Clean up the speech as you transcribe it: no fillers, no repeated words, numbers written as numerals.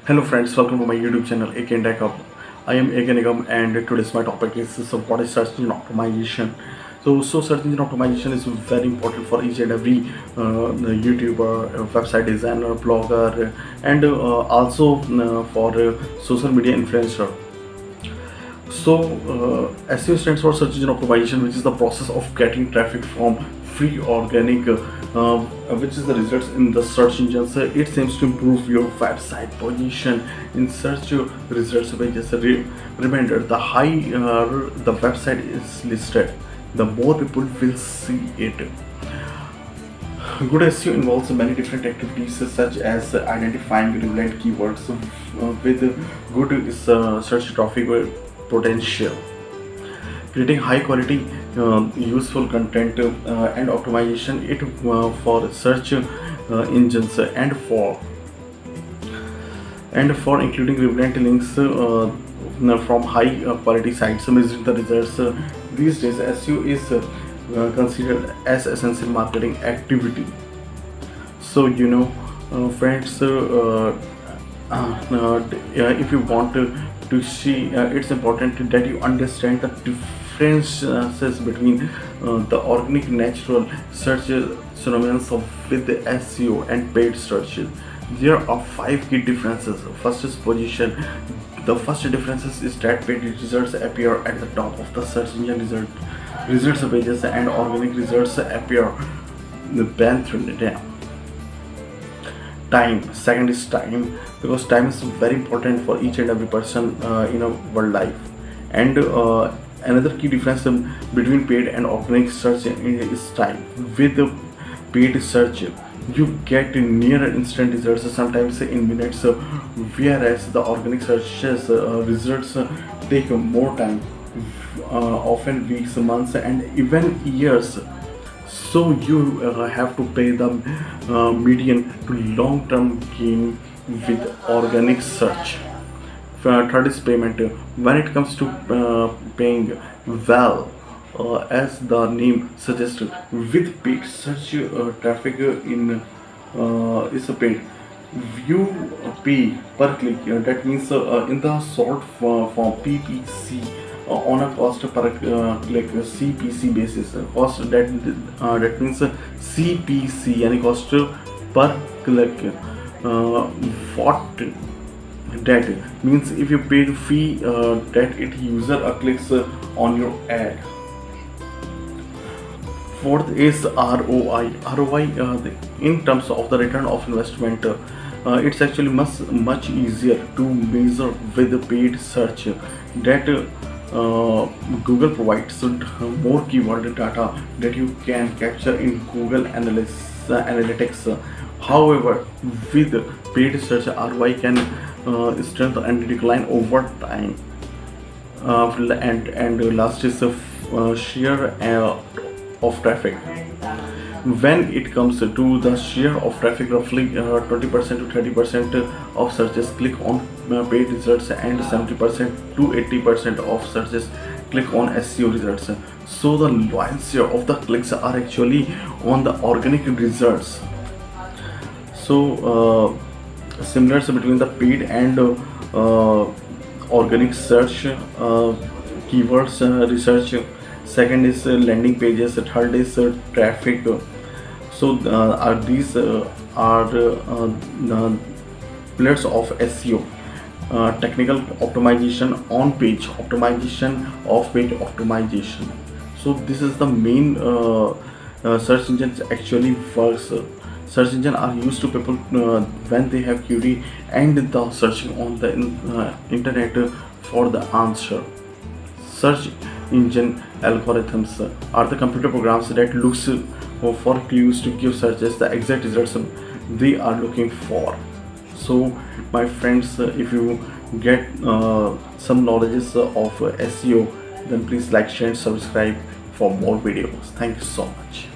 Hello friends, welcome to my YouTube channel AK Tech Hub. I am AK Nigam and today's my topic is what is search engine optimization. So search engine optimization is very important for each and every YouTuber, website designer, blogger, and also for social media influencer. SEO stands for search engine optimization, which is the process of getting traffic from free organic, which is the results in the search engines. It seems to improve your website position in search results pages. Reminder: the higher the website is listed, the more people will see it. Good SEO involves many different activities such as identifying relevant keywords with good search traffic potential, creating high quality useful content, and optimization it for search engines, and for including relevant links from high quality sites. Measuring the results, these days SEO is considered as essential marketing activity. Friends, if you want to see, it's important that you understand the differences between the organic natural search synonyms with the SEO and paid search. There are five key differences. First is position. The first difference is that paid results appear at the top of the search engine results pages, and organic results appear banned through them. Time. Second is time, because time is very important for each and every person in a world life. And another key difference between paid and organic search is time. With the paid search, you get near instant results, sometimes in minutes, whereas the organic searches results take more time, often weeks, months, and even years. So you have to pay the median to long-term gain with organic search. Third is payment. When it comes to paying well, as the name suggests, with paid search traffic is paid. You pay per click. That means in the short form PPC, on a cost per click CPC basis. Cost that means CPC, yani cost per click. What that means, if you paid fee that it user clicks on your ad. Fourth is ROI. In terms of the return of investment, it's actually much easier to measure with the paid search. That Google provides more keyword data that you can capture in Google Analytics. However, with paid search, ROI can strengthen and decline over time. And last is share of traffic. When it comes to the share of traffic, roughly 20% to 30% of searches click on paid results, and 70% to 80% of searches click on SEO results. So the lion's share of the clicks are actually on the organic results. Similars between the paid and organic search keywords research. Second is landing pages. Third is traffic. These are the pillars of SEO. Technical optimization, on page optimization, off page optimization. So this is the main search engines actually works. Search engine are used to people when they have query and the searching on the internet for the answer. Search engine algorithms are the computer programs that looks for clues to give searches the exact results they are looking for. So my friends, if you get some knowledge of SEO, then please like, share and subscribe for more videos. Thank you so much.